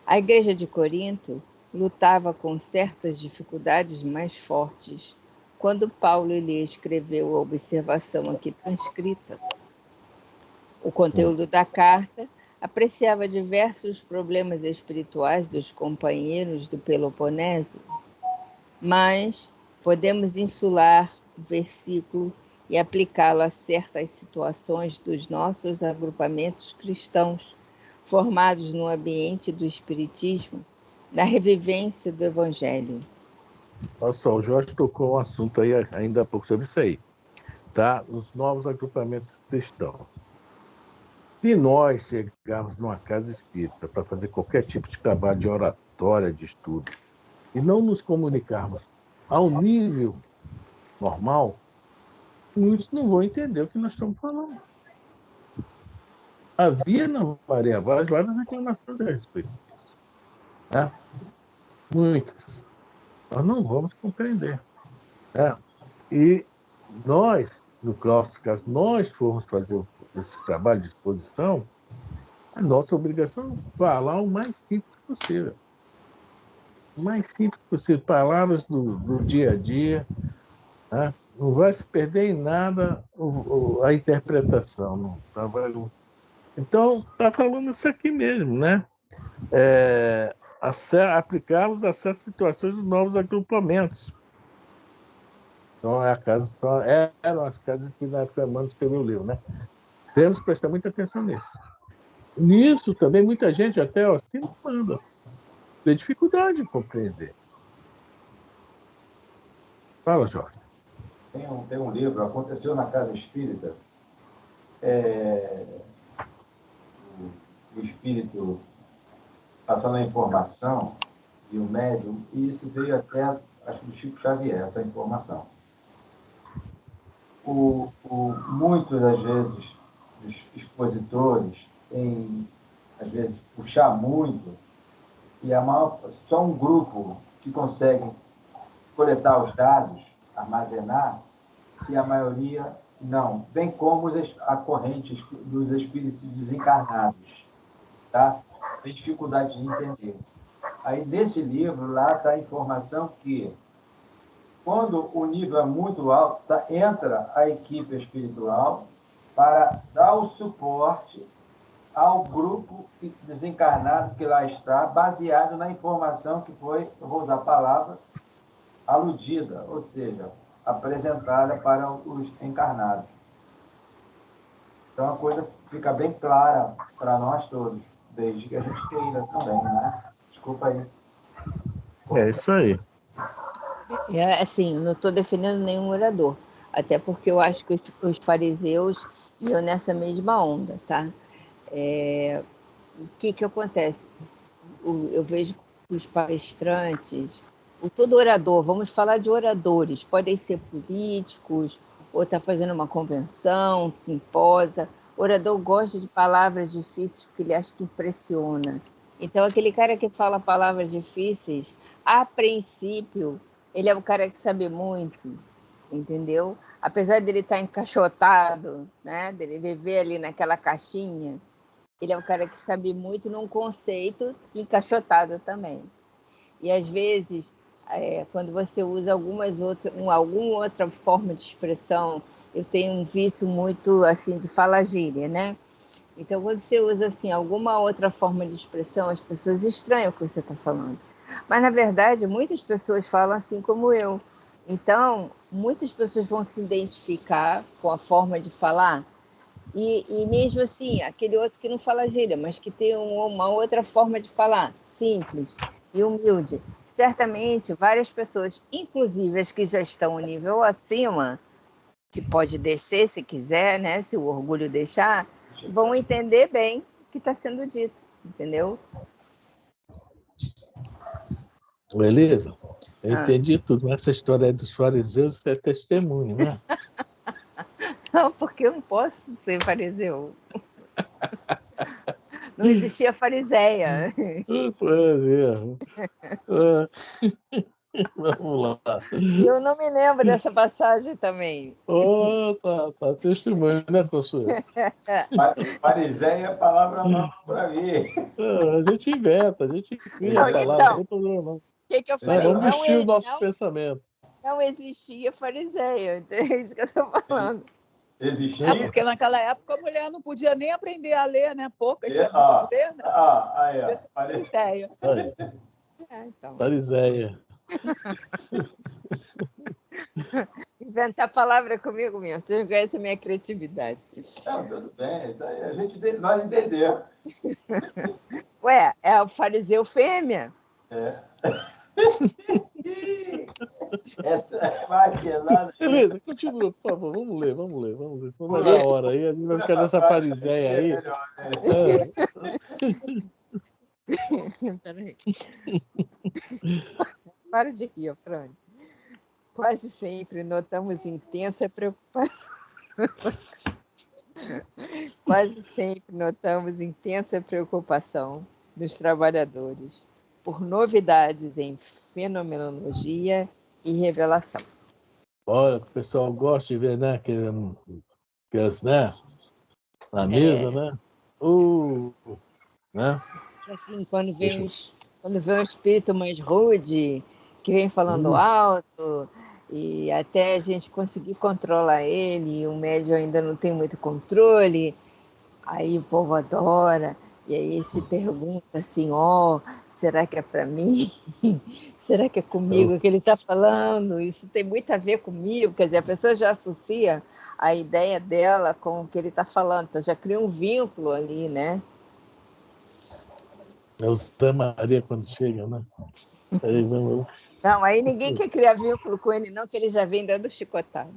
A igreja de Corinto lutava com certas dificuldades mais fortes quando Paulo lhe escreveu a observação aqui transcrita. O conteúdo da carta apreciava diversos problemas espirituais dos companheiros do Peloponeso, mas podemos insular o versículo e aplicá-lo a certas situações dos nossos agrupamentos cristãos, formados no ambiente do Espiritismo, na revivência do Evangelho. Olha só, o Jorge tocou um assunto aí ainda há pouco sobre isso aí, tá? Os novos agrupamentos cristãos. Se nós chegarmos numa casa espírita para fazer qualquer tipo de trabalho de oratória, de estudo, e não nos comunicarmos ao nível normal, muitos não vão entender o que nós estamos falando. Havia na Maria Vaz várias reclamações a respeito disso, né? Muitas. Nós não vamos compreender, né? E nós, no nosso caso, nós formos fazer esse trabalho de exposição, a nossa obrigação é falar o mais simples possível. O mais simples possível, palavras do dia a dia, né? Não vai se perder em nada a interpretação. Não, tá? Então, está falando isso aqui mesmo, né? Aplicá-los a certas situações dos novos agrupamentos. Então, eram as casas que na época Emmanuel escreveu o livro, né? Temos que prestar muita atenção nisso. Nisso também muita gente até se não manda. Tem dificuldade em compreender. Fala, Jorge. Tem um livro, Aconteceu na Casa Espírita. O espírito passando a informação e o médium, e isso veio até, acho que do Chico Xavier, essa informação. Muitas das vezes, os expositores têm, às vezes, puxar muito, e só um grupo que consegue coletar os dados, armazenar, e a maioria não. Bem como a corrente dos espíritos desencarnados, tá? Tem dificuldade de entender. Aí, nesse livro, lá está a informação que, quando o nível é muito alto, entra a equipe espiritual para dar o suporte ao grupo desencarnado que lá está, baseado na informação que foi, eu vou usar a palavra, aludida, ou seja, apresentada para os encarnados. Então, a coisa fica bem clara para nós todos, desde que a gente queira também, né? Desculpa aí. É isso aí. Assim, eu não estou defendendo nenhum orador, até porque eu acho que os fariseus iam nessa mesma onda, tá? O que acontece? Eu vejo que os palestrantes, todo orador, vamos falar de oradores, podem ser políticos, ou está fazendo uma convenção, um simpósio. O orador gosta de palavras difíceis porque ele acha que impressiona. Então, aquele cara que fala palavras difíceis, a princípio, ele é um cara que sabe muito, entendeu? Apesar dele estar encaixotado, né? Dele viver ali naquela caixinha, ele é um cara que sabe muito num conceito encaixotado também. E, às vezes, quando você usa alguma outra forma de expressão, eu tenho um vício muito, assim, de falar gíria, né? Então, quando você usa assim, alguma outra forma de expressão, as pessoas estranham o que você está falando. Mas, na verdade, muitas pessoas falam assim como eu. Então, muitas pessoas vão se identificar com a forma de falar. E mesmo assim, aquele outro que não fala gíria, mas que tem uma outra forma de falar, simples e humilde. Certamente, várias pessoas, inclusive as que já estão um nível acima, que pode descer se quiser, né? Se o orgulho deixar, vão entender bem o que está sendo dito, entendeu? Beleza? Eu entendi tudo, mas essa história aí dos fariseus é testemunho, né? Não, porque eu não posso ser fariseu. Não existia fariseia. Vamos lá. E eu não me lembro dessa passagem também. Oh, tá. Testemunho, né, Consuelo? Fariséia é palavra nova para mim. A gente inventa, a gente cria Não, a palavra, não então, tem problema não. o que eu Né? falei? Vamos vestir o nosso pensamento. Não existia fariseia, então é isso que eu estou falando. Existia? Porque naquela época a mulher não podia nem aprender a ler, né? Poucas Ah, sabiam ler, né? aí, ó. Fariseia. Aí, Então. fariseia. Inventar palavra comigo mesmo. Vocês não conhecem a minha criatividade. Não, tudo bem. Isso aí nós entendemos. Ué, é o fariseu fêmea? É. Essa vai pesada. Beleza, continua, por favor. Vamos ler. Senão vai dar hora aí, a gente vai ficar nessa fariseia aí. Melhor, né? Peraí. Para de rir, Fran. Quase sempre notamos intensa preocupação. Quase sempre notamos intensa preocupação dos trabalhadores por novidades em fenomenologia e revelação. Olha, o pessoal gosta de ver, né? Aquelas, né? Na mesa, né? Né? Assim, quando vem um espírito mais rude, que vem falando alto, e até a gente conseguir controlar ele, e o médium ainda não tem muito controle, aí o povo adora, e aí se pergunta assim, será que é para mim? Será que é comigo que ele está falando? Isso tem muito a ver comigo, quer dizer, a pessoa já associa a ideia dela com o que ele está falando, então já cria um vínculo ali, né? É o Zé Maria quando chega, né? Aí vamos. Não, aí ninguém quer criar vínculo com ele, não, que ele já vem dando chicotada.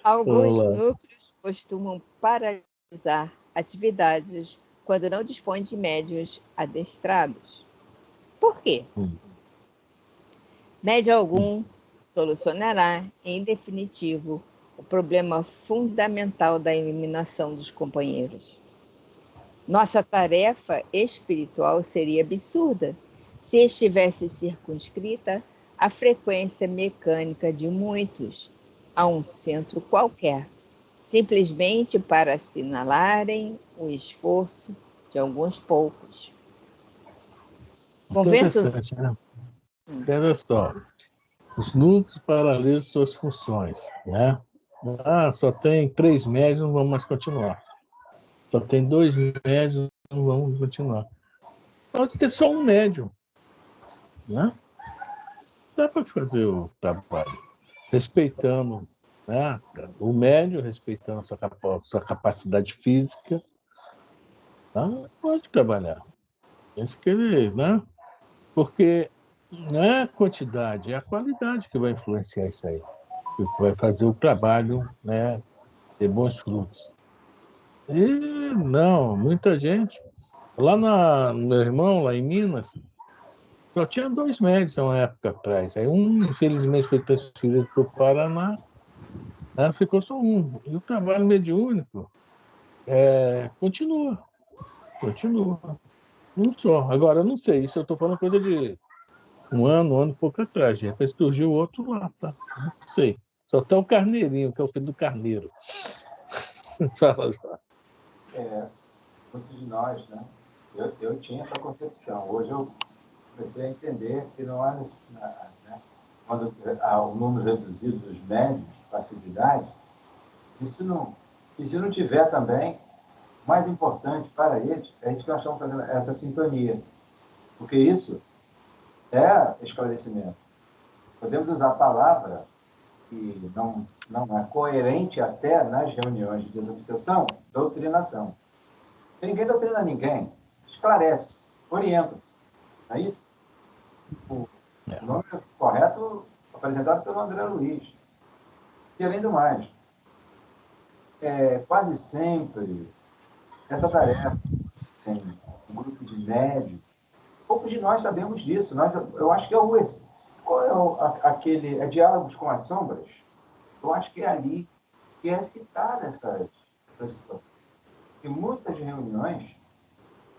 Alguns núcleos costumam paralisar atividades quando não dispõem de médiuns adestrados. Por quê? Médium algum solucionará, em definitivo, o problema fundamental da eliminação dos companheiros. Nossa tarefa espiritual seria absurda se estivesse circunscrita à frequência mecânica de muitos, a um centro qualquer, simplesmente para assinalarem o esforço de alguns poucos. Interessante, né? Olha só. Os núcleos paralisam suas funções, né? Só tem 3 médiuns, vamos mais continuar. Só tem 2 médiuns, vamos continuar. Pode ter só um médium, né? Dá para fazer o trabalho respeitando, né? O médium, respeitando a sua capacidade física, tá? Pode trabalhar. Isso que ele, né? Porque não é a quantidade, é a qualidade que vai influenciar isso aí, que vai fazer o trabalho, né, ter bons frutos. E não, muita gente. Lá meu irmão, lá em Minas, só tinha 2 médicos há uma época atrás. Aí infelizmente, foi transferido para o Paraná, né, ficou só um. E o trabalho mediúnico continua. Um só. Agora, eu não sei, isso eu estou falando coisa de um ano e pouco atrás. De repente surgiu outro lá, tá? Não sei. Só está o Carneirinho, que é o filho do Carneiro. Fala, João. Muitos de nós, né? Eu tinha essa concepção. Hoje eu comecei a entender que não há necessidade, né? Quando há o número reduzido dos médios, passividade, isso não E se não tiver também, o mais importante para eles é isso que nós estamos fazendo, essa sintonia. Porque isso é esclarecimento. Podemos usar a palavra que não é coerente até nas reuniões de desobsessão, doutrinação. Porque ninguém doutrina ninguém, esclarece, orienta-se. Não é isso? O nome correto apresentado pelo André Luiz. E além do mais, quase sempre, essa tarefa, tem um grupo de médios, poucos de nós sabemos disso. Eu acho que é o esse. Qual é aquele Diálogos com as Sombras? Eu acho que é ali que é citada essas situações. E muitas reuniões,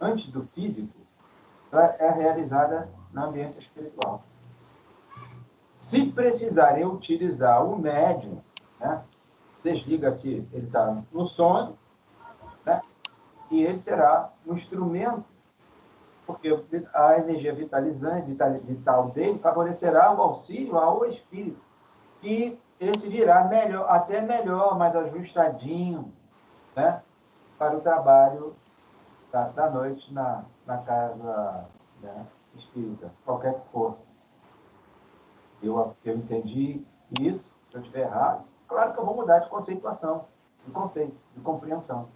antes do físico, é realizada na ambiência espiritual. Se precisarem utilizar o médium, né, desliga-se, ele está no sono, né, e ele será um instrumento, porque a energia vital dele favorecerá o auxílio ao espírito. E esse virá melhor, até melhor, mais ajustadinho, né, para o trabalho da noite na casa, né, espírita, qualquer que for. Eu entendi isso, se eu estiver errado, claro que eu vou mudar de conceituação, de conceito, de compreensão.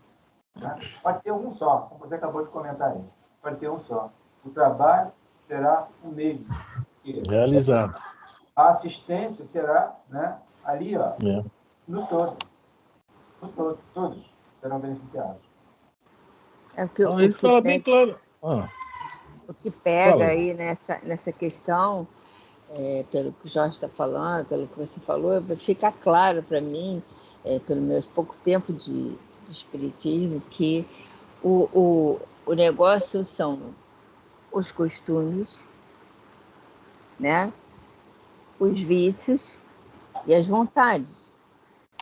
Né? Pode ter um só, como você acabou de comentar aí. Pode ter um só. O trabalho será o mesmo. Realizado. A assistência será, né, ali, ó, no todo. No todo. Todos serão beneficiados. Ele fala bem claro. O que pega aí nessa questão, pelo que o Jorge está falando, pelo que você falou, fica claro para mim, pelo meu pouco tempo de espiritismo, que o negócio são os costumes, né? Os vícios e as vontades.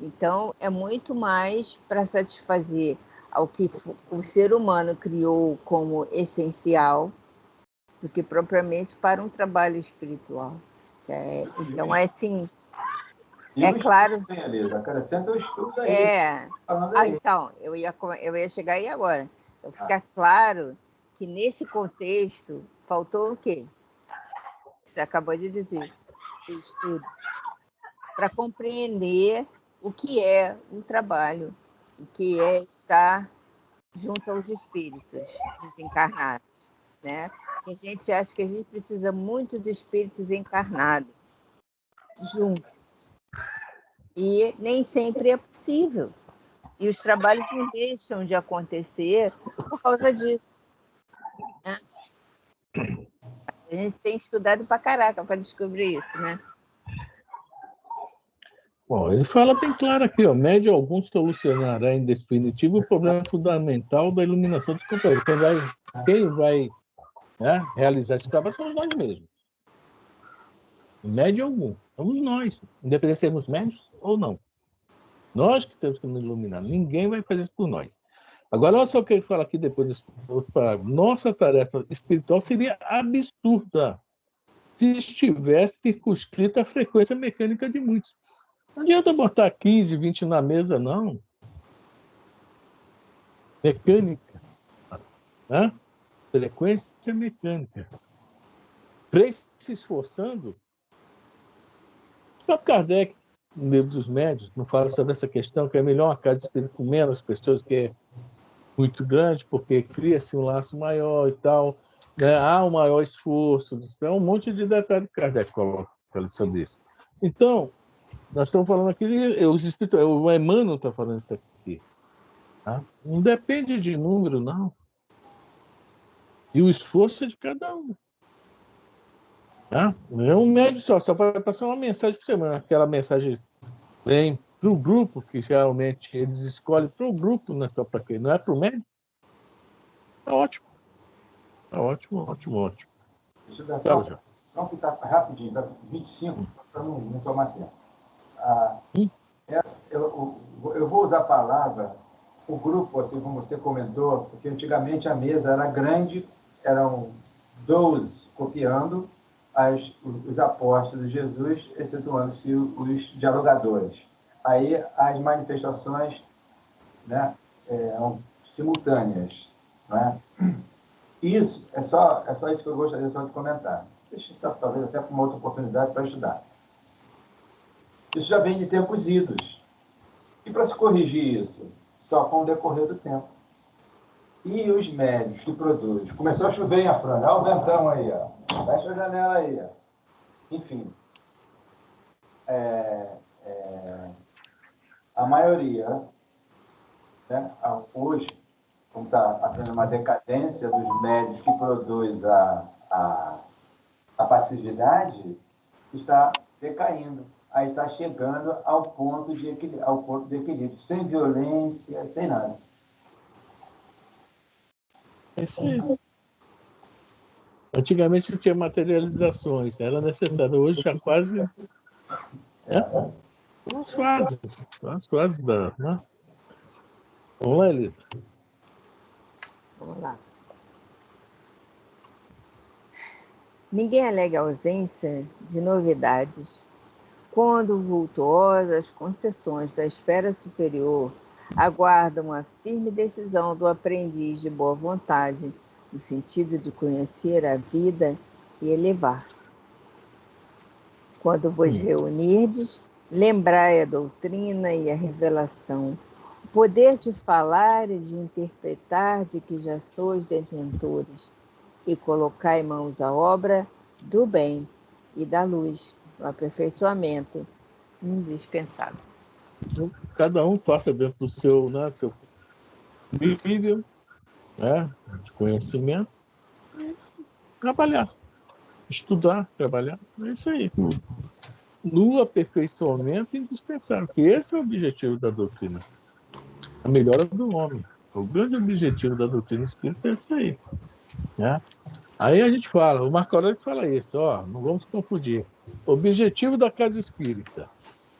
Então, é muito mais para satisfazer ao que o ser humano criou como essencial do que propriamente para um trabalho espiritual. Então, é assim, é claro... Beleza, acrescenta o estudo aí. Então, eu ia chegar aí agora. Então, fica claro que nesse contexto faltou o quê? Você acabou de dizer, o estudo, para compreender o que é um trabalho, o que é estar junto aos espíritos desencarnados, né? A gente acha que a gente precisa muito de espíritos encarnados juntos. E nem sempre é possível. E os trabalhos não deixam de acontecer por causa disso. Né? A gente tem estudado pra caraca para descobrir isso, né? Bom, ele fala bem claro aqui, ó, médio algum solucionará em definitivo o problema fundamental da iluminação dos companheiros. Quem vai né, realizar esse trabalho somos nós mesmos. Médio algum, somos nós, independente se sermos médios ou não. Nós que temos que nos iluminar, ninguém vai fazer isso por nós. Agora, olha só o que ele fala aqui depois desse outro parágrafo. Nossa tarefa espiritual seria absurda se estivesse circunscrita à frequência mecânica de muitos. Não adianta botar 15, 20 na mesa, não. Mecânica. Né? Frequência mecânica. 3 se esforçando. O Kardec, no livro dos médios, não fala sobre essa questão, que é melhor uma casa espírita com menos pessoas, que é muito grande, porque cria-se um laço maior e tal. Né? Há um maior esforço. Então, um monte de detalhes que Kardec coloca sobre isso. Então, nós estamos falando aqui, o Emmanuel está falando isso aqui. Tá? Não depende de número, não. E o esforço é de cada um. Tá? É um médio só para passar uma mensagem por semana. Aquela mensagem vem para o grupo, que geralmente eles escolhem para o grupo, não é só para quem, não é para o médio. Está ótimo. Está ótimo, ótimo, ótimo. Deixa eu dar só um pitaco rapidinho, tá? 25, para não tomar tempo. Eu vou usar a palavra, o grupo, assim como você comentou, porque antigamente a mesa era grande, eram 12 copiando os apóstolos de Jesus, excetuando-se os dialogadores. Aí as manifestações né, simultâneas. Né? Isso, é só isso que eu gostaria só de comentar. Deixa isso talvez até para uma outra oportunidade para estudar. Isso já vem de tempos idos. E para se corrigir isso? Só com o decorrer do tempo. E os médios que produzem? Começou a chover em Afrânio. Olha o ventão aí, ó. Fecha a janela aí, ó. Enfim. A maioria, né, hoje, como está havendo uma decadência dos médios que produz a passividade, está decaindo. Aí está chegando ao ponto de equilíbrio, sem violência, sem nada. É isso aí. Antigamente não tinha materializações, era necessário. Hoje já quase. São as fases da. Né? Vamos lá, Elisa. Vamos lá. Ninguém alega ausência de novidades quando vultuosas concessões da esfera superior aguardam a firme decisão do aprendiz de boa vontade, no sentido de conhecer a vida e elevar-se. Quando vos reunirdes, lembrai a doutrina e a revelação, o poder de falar e de interpretar de que já sois detentores, e colocai mãos à obra do bem e da luz, no aperfeiçoamento indispensável. Então, cada um faça dentro do seu, né, seu nível, né, de conhecimento, trabalhar, estudar, trabalhar. É isso aí. No aperfeiçoamento indispensável, que esse é o objetivo da doutrina. A melhora do homem. O grande objetivo da doutrina espírita é isso aí. Né? Aí a gente fala, o Marco Aurélio fala isso, ó, não vamos confundir. Objetivo da casa espírita,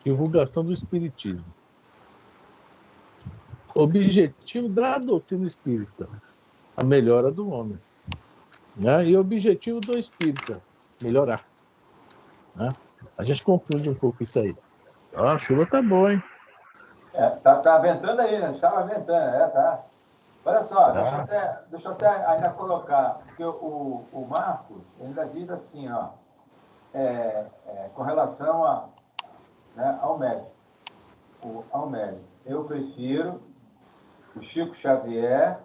divulgação do espiritismo. Objetivo da doutrina espírita, a melhora do homem. Né? E objetivo do espírita, melhorar. Né? A gente confunde um pouco isso aí. Ó, a chuva tá boa, hein? Tá ventando aí, né? Estava ventando, tá. Olha só, deixa eu até ainda colocar, porque o Marcos ainda diz assim, ó, com relação né, ao médico. Ao médico. Eu prefiro o Chico Xavier,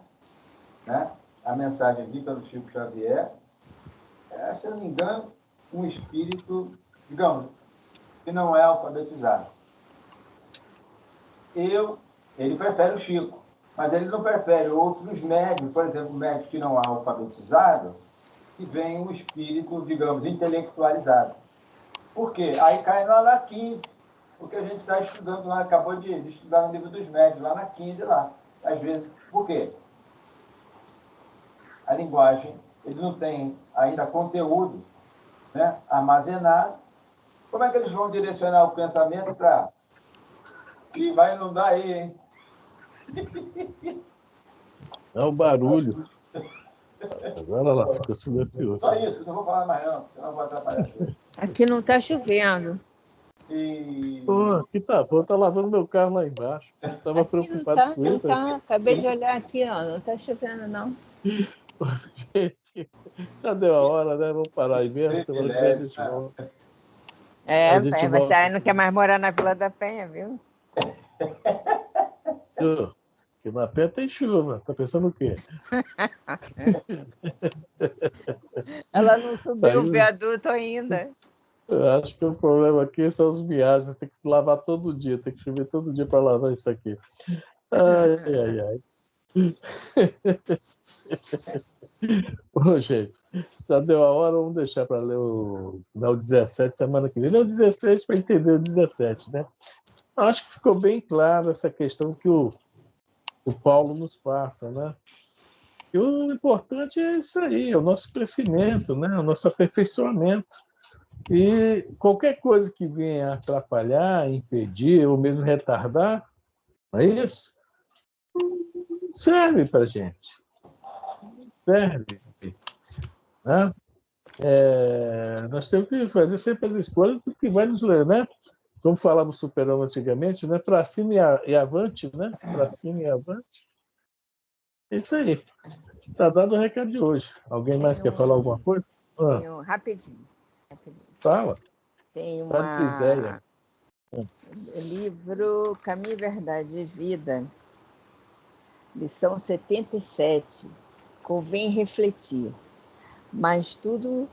né? A mensagem vi pelo Chico Xavier, se eu não me engano, um espírito, digamos, que não é alfabetizado. Ele prefere o Chico, mas ele não prefere outros médios, por exemplo, médios que não é alfabetizado, que vem um espírito, digamos, intelectualizado. Por quê? Aí cai lá na 15, porque a gente está estudando lá, acabou de estudar no livro dos médios, lá na 15, lá. Às vezes, por quê? A linguagem, ele não tem ainda conteúdo, né, armazenado. Como é que eles vão direcionar o pensamento para... que vai inundar aí, hein? É o barulho. Agora ela ficou silenciosa. Só isso, não vou falar mais não, senão eu vou atrapalhar. Aqui não está chovendo. Pô, aqui tá bom, tá lavando meu carro lá embaixo. Tava Aqui preocupado com não isso. tá. Acabei de olhar aqui, ó, não está chovendo, não. Gente, já deu a hora, né? Vamos parar aí mesmo. Semana que vem a gente volta. Você aí não quer mais morar na Vila da Penha, viu? Porque na pé tem chuva. Tá pensando o quê? Ela não subiu o Aí, viaduto ainda. eu acho que o problema aqui são os miados. Tem que lavar todo dia. Tem que chover todo dia para lavar isso aqui. Ai, ai, ai. Bom, gente, já deu a hora, vamos deixar para ler o 17 semana que vem. Ler o 16 para entender o 17, né? Acho que ficou bem claro essa questão que o Paulo nos passa, né? E o importante é isso aí, é o nosso crescimento, né? O nosso aperfeiçoamento. E qualquer coisa que venha atrapalhar, impedir ou mesmo retardar, não é isso? Serve para a gente. Serve. Né? Nós temos que fazer sempre as escolhas do que vai nos, né, como falava o Super-Homem antigamente, né? Para cima e avante, né? Para cima e avante. É isso aí. Tá dado o recado de hoje. Alguém mais quer falar alguma coisa? Rapidinho. Fala. Tem Fala que quiser. o livro Caminho, Verdade e Vida, lição 77. Convém refletir, mas todo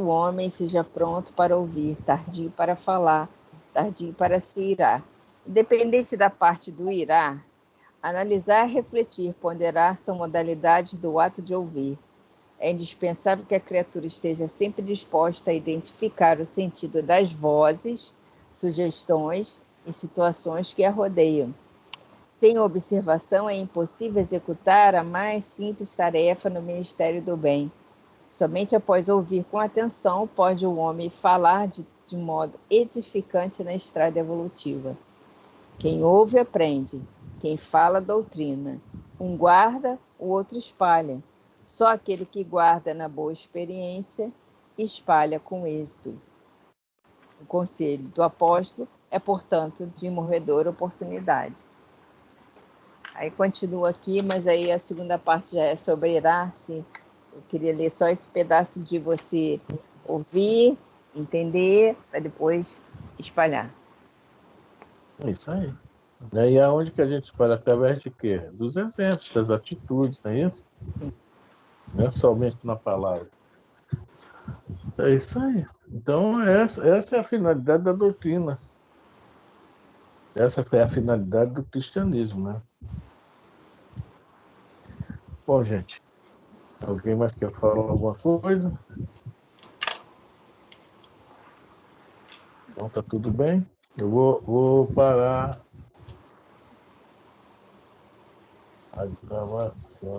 homem seja pronto para ouvir, tardio para falar, tardio para se irar. Independente da parte do irar, analisar, refletir, ponderar são modalidades do ato de ouvir. É indispensável que a criatura esteja sempre disposta a identificar o sentido das vozes, sugestões e situações que a rodeiam. Sem observação, é impossível executar a mais simples tarefa no Ministério do Bem. Somente após ouvir com atenção pode o homem falar de modo edificante na estrada evolutiva. Quem ouve, aprende. Quem fala, doutrina. Um guarda, o outro espalha. Só aquele que guarda na boa experiência espalha com êxito. O conselho do apóstolo é, portanto, de morredora oportunidade. Aí continua aqui, mas aí a segunda parte já é sobre irar-se. Eu queria ler só esse pedaço de você ouvir, entender, para depois espalhar. É isso aí. E aonde que a gente espalha? Através de quê? Dos exemplos, das atitudes, não é isso? Sim. Não é somente na palavra. É isso aí. Então, essa é a finalidade da doutrina. Essa é a finalidade do cristianismo, né? Bom, gente, alguém mais quer falar alguma coisa? Então, tá tudo bem? Eu vou parar a gravação.